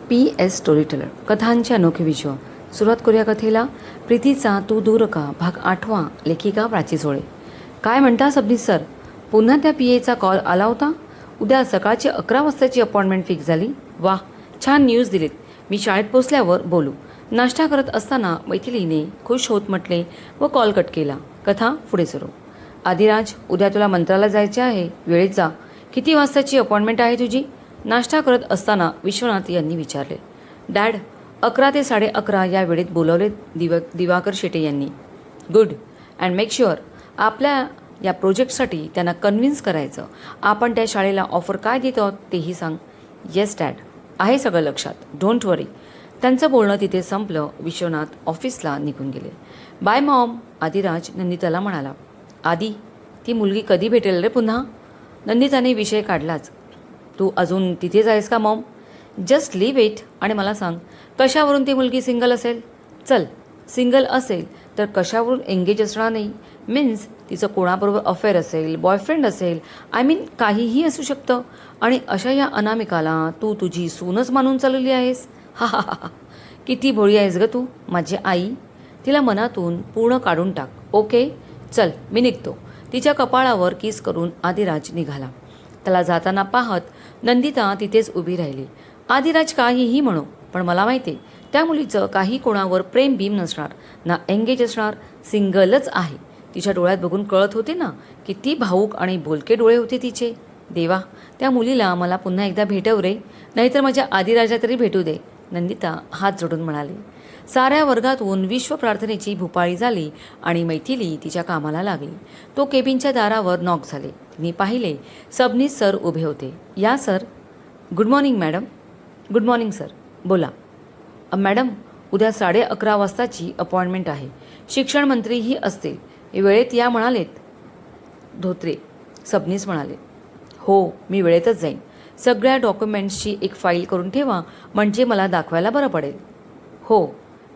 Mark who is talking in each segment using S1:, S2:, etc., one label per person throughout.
S1: PS storyteller कथांचे अनोखे विश्व. सुरुवात करूया कथेला. प्रीतीचा तू दूर का भाग 8. लेखिका प्राची सोळे. काय म्हणता सबनीस सर? पुन्हा त्या PAचा कॉल आला होता. उद्या सकाळची 11 वाजताची अपॉइंटमेंट फिक्स झाली. वाह, छान न्यूज दिलीत. मी शाळेत पोचल्यावर बोलू. नाश्ता करत असताना मैथिलीने खुश होत म्हटले व कॉल कट केला. कथा पुढे सुरू. आदिराज, उद्या तुला मंत्राला जायचे आहे. वेळेत जा. किती वाजताची अपॉइंटमेंट आहे तुझी? नाश्ता करत असताना विश्वनाथ यांनी विचारले. डॅड, 11 ते 11:30 या वेळेत बोलवले दिवाकर शेटे यांनी. गुड. अँड मेक शुअर आपल्या या प्रोजेक्टसाठी त्यांना कन्व्हिन्स करायचं. आपण त्या शाळेला ऑफर काय देतो तेही सांग. येस डॅड, आहे सगळं लक्षात. डोंट वरी. त्यांचं बोलणं तिथे संपलं. विश्वनाथ ऑफिसला निघून गेले. बाय मॉम, आदिराज नंदिताला म्हणाला. आदी, ती मुलगी कधी भेटेल रे पुन्हा? नंदिताने विषय काढलाच. तू अजून तिथेच आहेस का मॉम? जस्ट लिव्ह इट आणि मला सांग, कशावरून ती मुलगी सिंगल असेल? चल, सिंगल असेल तर कशावरून एंगेज असणार नाही? मीन्स तिचं कोणाबरोबर अफेअर असेल, बॉयफ्रेंड असेल, आय मीन काहीही असू शकतं. आणि अशा या अनामिकाला तू तुझी सूनच मानून चालवली आहेस. हा हा हा. किती भोळी आहेस ग तू, माझी आई. तिला मनातून पूर्ण काढून टाक. ओके, चल मी निघतो. तिच्या कपाळावर किस करून आदिराज निघाला. त्याला जाताना पाहत नंदिता तिथेच उभी राहिली. आदिराज काहीही म्हणो, पण मला माहिती आहे त्या मुलीचं काही कोणावर प्रेम बीम नसणार, ना एंगेज असणार, सिंगलच आहे. तिच्या डोळ्यात बघून कळत होते ना, किती भावूक आणि बोलके डोळे होते तिचे. देवा, त्या मुलीला मला पुन्हा एकदा भेटव रे, नाहीतर माझ्या आदिराजा तरी भेटू दे, नंदिता हात जोडून म्हणाली. साऱ्या वर्गातून विश्व प्रार्थनेची भुपाळी झाली आणि मैथिली तिच्या कामाला लागली. तो केबिनच्या दारावर नॉक झाले. तिने पाहिले सबनीस सर उभे होते. या sir. Good morning madam. Good morning sir. बोला. मॅडम, उद्या 11:30 वाजताची अपॉइंटमेंट आहे. शिक्षण मंत्रीही असतील. वेळेत या म्हणालेत. धोत्रे. सबनीस म्हणाले. हो, मी वेळेतच जाईन. सगळ्या डॉक्युमेंट्सची एक फाईल करून ठेवा, म्हणजे मला दाखवायला बरं पडेल. हो,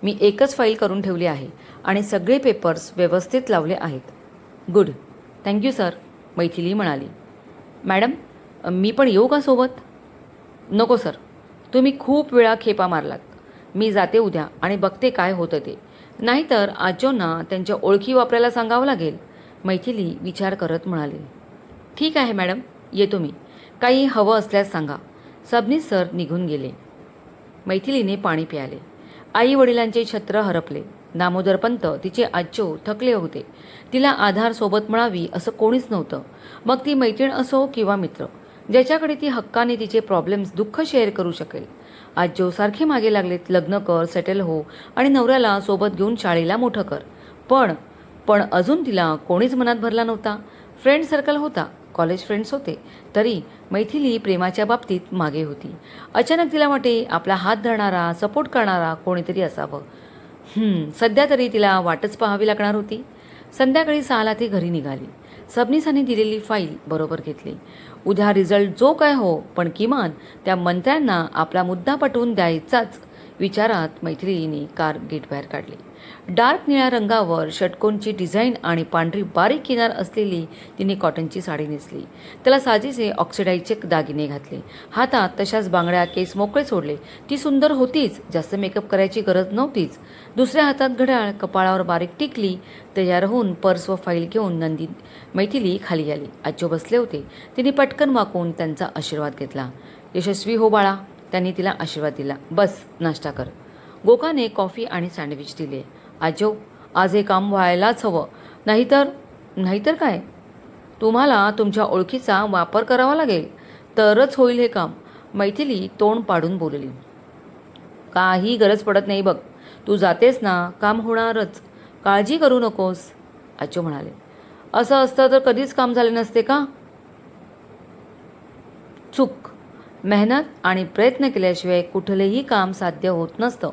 S1: मी एकच फाईल करून ठेवली आहे आणि सगळे पेपर्स व्यवस्थित लावले आहेत. गुड. थँक्यू सर, मैथिली म्हणाली. मॅडम, मी पण येऊ का सोबत? नको सर, तुम्ही खूप वेळा खेपा मारलात. मी जाते उद्या आणि बघते काय होतं ते. नाहीतर आजोंना त्यांच्या ओळखी वापरायला सांगावं लागेल, मैथिली विचार करत म्हणाली. ठीक आहे मॅडम, येतो मी. काही हवं असल्यास सांगा. सबनीस सर निघून गेले. मैथिलीने पाणी प्यायले. आई वडिलांचे छत्र हरपले. दामोदर पंत तिचे आजो थकले होते. तिला आधार सोबत मिळावी असं कोणीच नव्हतं. मग ती मैत्रीण असो किंवा मित्र, ज्याच्याकडे ती हक्काने तिचे प्रॉब्लेम्स दुःख शेअर करू शकेल. आजो सारखे मागे लागलेत, लग्न कर, सेटल हो आणि नवऱ्याला सोबत घेऊन शाळेला मोठं कर. पण अजून तिला कोणीच मनात भरला नव्हता. फ्रेंड सर्कल होता, कॉलेज फ्रेंड्स होते, तरी मैथिली प्रेमाच्या बाबतीत मागे होती. अचानक तिला वाटे आपला हात धरणारा, सपोर्ट करणारा कोणीतरी असावं. सध्या तरी तिला वाटच पाहावी लागणार होती. संध्याकाळी 6ला ती घरी निघाली. सबनीसाने दिलेली फाईल बरोबर घेतली. उद्या रिझल्ट जो काय हो, पण किमान त्या मंत्र्यांना आपला मुद्दा पटवून द्यायचाच विचारात मैत्रिणीने कार गेटबाहेर काढली. डार्क निळ्या रंगावर षटकोनची डिझाईन आणि पांढरी बारीक किनार असलेली तिने कॉटनची साडी नेसली. त्याला साजेसे ऑक्सिडाईजचे दागिने घातले. हातात तशाच बांगड्या, केस मोकळे सोडले. ती सुंदर होतीच, जास्त मेकअप करायची गरज नव्हतीच. दुसऱ्या हातात घड्याळ, कपाळावर बारीक टिकली. तयार होऊन पर्स व फाईल घेऊन मैथिली खाली आली. आजो बसले होते. तिने पटकन वाकून त्यांचा आशीर्वाद घेतला. यशस्वी हो बाळा, त्यांनी तिला आशीर्वाद दिला. बस, नाश्ता कर. गोकाने कॉफी आणि सँडविच दिले. आजो, आज हे काम व्हायलाच हवं, नाहीतर काय? तुम्हाला तुमच्या ओळखीचा वापर करावा लागेल, तरच होईल हे काम, मैथिली तोंड पाडून बोलली. काही गरज पडत नाही बघ. तू जातेस ना, काम होणारच. काळजी करू नकोस, आजो म्हणाले. असं असतं तर कधीच काम झाले नसते का? चूक. मेहनत आणि प्रयत्न केल्याशिवाय कुठलेही काम साध्य होत नसतं.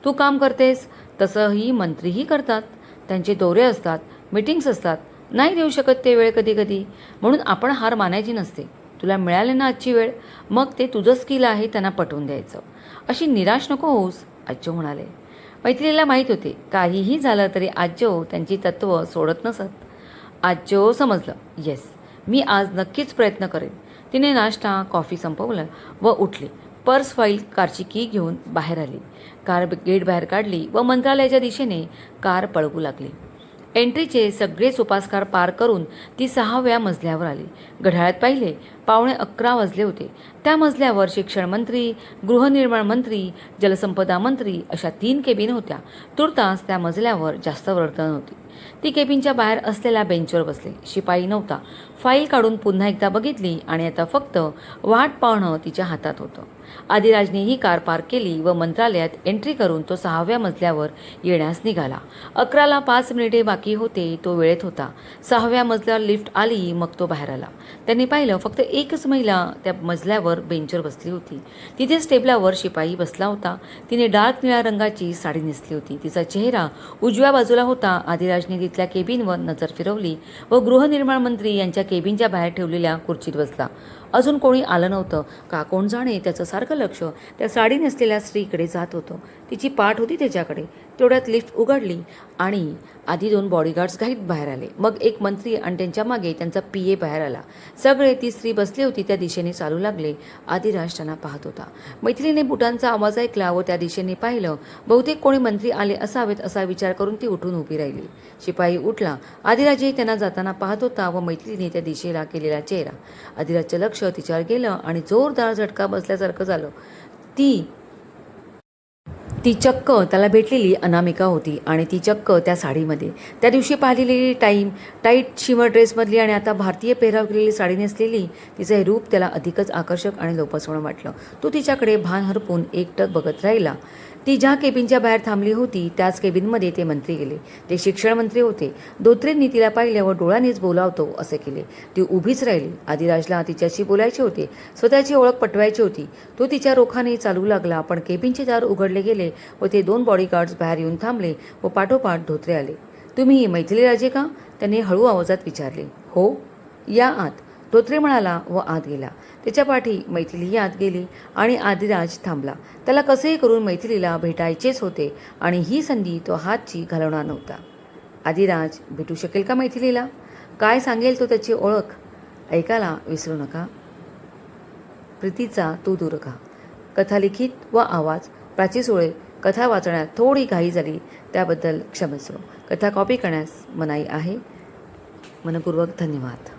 S1: तू काम करतेस तसंही मंत्रीही करतात. त्यांचे दौरे असतात, मीटिंग्स असतात. नाही देऊ शकत ते वेळ कधी कधी, म्हणून आपण हार मानायची नसते. तुला मिळाले ना आजची वेळ, मग ते तुझं स्किल आहे त्यांना पटवून द्यायचं. अशी निराश नको होऊस, आजो म्हणाले. मैत्रिणीला माहीत होते काहीही झालं तरी आजो त्यांची तत्त्व सोडत नसत. आजो समजलं. येस, मी आज नक्कीच प्रयत्न करेन. तिने नाश्ता, कॉफी संपवलं व उठली. पर्स फाईल कारची की घेऊन बाहेर आली. कार गेट बाहेर काढली व मंत्रालयाच्या दिशेने कार पळवू लागली. एंट्रीचे सगळे उपासकार पार करून ती 6व्या मजल्यावर आली. घड्याळात पाहिले 11:15 वाजले होते. त्या मजल्यावर शिक्षण मंत्री, गृहनिर्माण मंत्री, जलसंपदा मंत्री अशा 3 केबिन होत्या. तुर्तास त्या मजल्यावर जास्त वर्दळ नव्हती. ती केबिनच्या बाहेर असलेल्या बेंचवर बसली. शिपाई नव्हता. फाईल काढून पुन्हा एकदा बघितली आणि आता फक्त वाट पाहणं तिच्या हातात होतं. आदिराजने ही कार पार्क केली व मंत्रालयात एंट्री करून तो 6व्या मजल्यावर येण्यास निघाला. 11ला 5 मिनिटे बाकी होते. तो वेळेत होता. 6व्या मजल्यावर लिफ्ट आली, मग तो बाहेर आला. त्यांनी पाहिलं फक्त एकच महिला त्या मजल्यावर बेंचवर बसली होती. तिथेच टेबलावर शिपाई बसला होता. तिने डार्क निळ्या रंगाची साडी नेसली होती. तिचा चेहरा उजव्या बाजूला होता. आदिराजने तिथल्या केबिनवर नजर फिरवली व गृहनिर्माण मंत्री यांच्या केबिनच्या बाहेर ठेवलेल्या खुर्चीत बसला. अजून कोणी आलं नव्हतं का कोण जाणे त्याचं सारखं लक्ष त्या साडी नेसलेल्या स्त्रीकडे जात होतं. तिची पाठ होती त्याच्याकडे. तेवढ्यात लिफ्ट उघडली आणि आधी 2 बॉडीगार्ड्स घाईत बाहेर आले. मग एक मंत्री आणि त्यांच्या मागे त्यांचा PA बाहेर आला. सगळे ती स्त्री बसली होती त्या दिशेने चालू लागले. आदिराज त्यांना पाहत होता. मैथिलीने बुटांचा आवाज ऐकला व त्या दिशेने पाहिलं. बहुतेक कोणी मंत्री आले असावेत असा विचार करून ती उठून उभी राहिली. शिपाई उठला. आदिराजही त्यांना जाताना पाहत होता व मैथिलीने त्या दिशेला केलेला चेहरा. आदिराजचं लक्ष तिच्यावर गेलं आणि जोरदार झटका बसल्यासारखं झालं. ती चक्क त्याला भेटलेली अनामिका होती आणि ती चक्क त्या साडीमध्ये. त्या दिवशी पाहिलेली टाईट शिमर ड्रेसमधली आणि आता भारतीय पेहराव केलेली साडी नेसलेली तिचं हे रूप त्याला अधिकच आकर्षक आणि लोपसवणं वाटलं. तो तिच्याकडे भान हरपून एकटक बघत राहिला. ती ज्या केबिनच्या बाहेर थांबली होती त्याच केबिनमध्ये ते मंत्री गेले. ते शिक्षण मंत्री होते. धोत्रेंनी तिला पाहिलं व डोळ्यांनीच बोलावतो असे केले. ती उभीच राहिली. आदिराजला तिच्याशी बोलायचे होते. स्वतःची ओळख पटवायची होती. तो तिच्या रोखाने चालू लागला. पण केबिनचे दार उघडले गेले व ते 2 बॉडीगार्ड्स बाहेर येऊन थांबले व पाठोपाठ धोत्रे आले. तुम्ही मैथिली राजे का? त्यांनी हळू आवाजात विचारले. हो, या आत, धोत्रे म्हणाला व आत गेला. त्याच्या पाठी मैथिलीही आत गेली आणि आदिराज थांबला. त्याला कसेही करून मैथिलीला भेटायचेच होते आणि ही संधी तो हातची घालवणार नव्हता. आदिराज भेटू शकेल का मैथिलीला? काय सांगेल तो त्याची ओळख? ऐकायला विसरू नका. प्रीतीचा तू दूर का. कथा लिखित व आवाज प्राची सुळे. कथा वाचण्यात थोडी घाई झाली त्याबद्दल क्षमस्व. कथा कॉपी करण्यास मनाई आहे. मनपूर्वक धन्यवाद.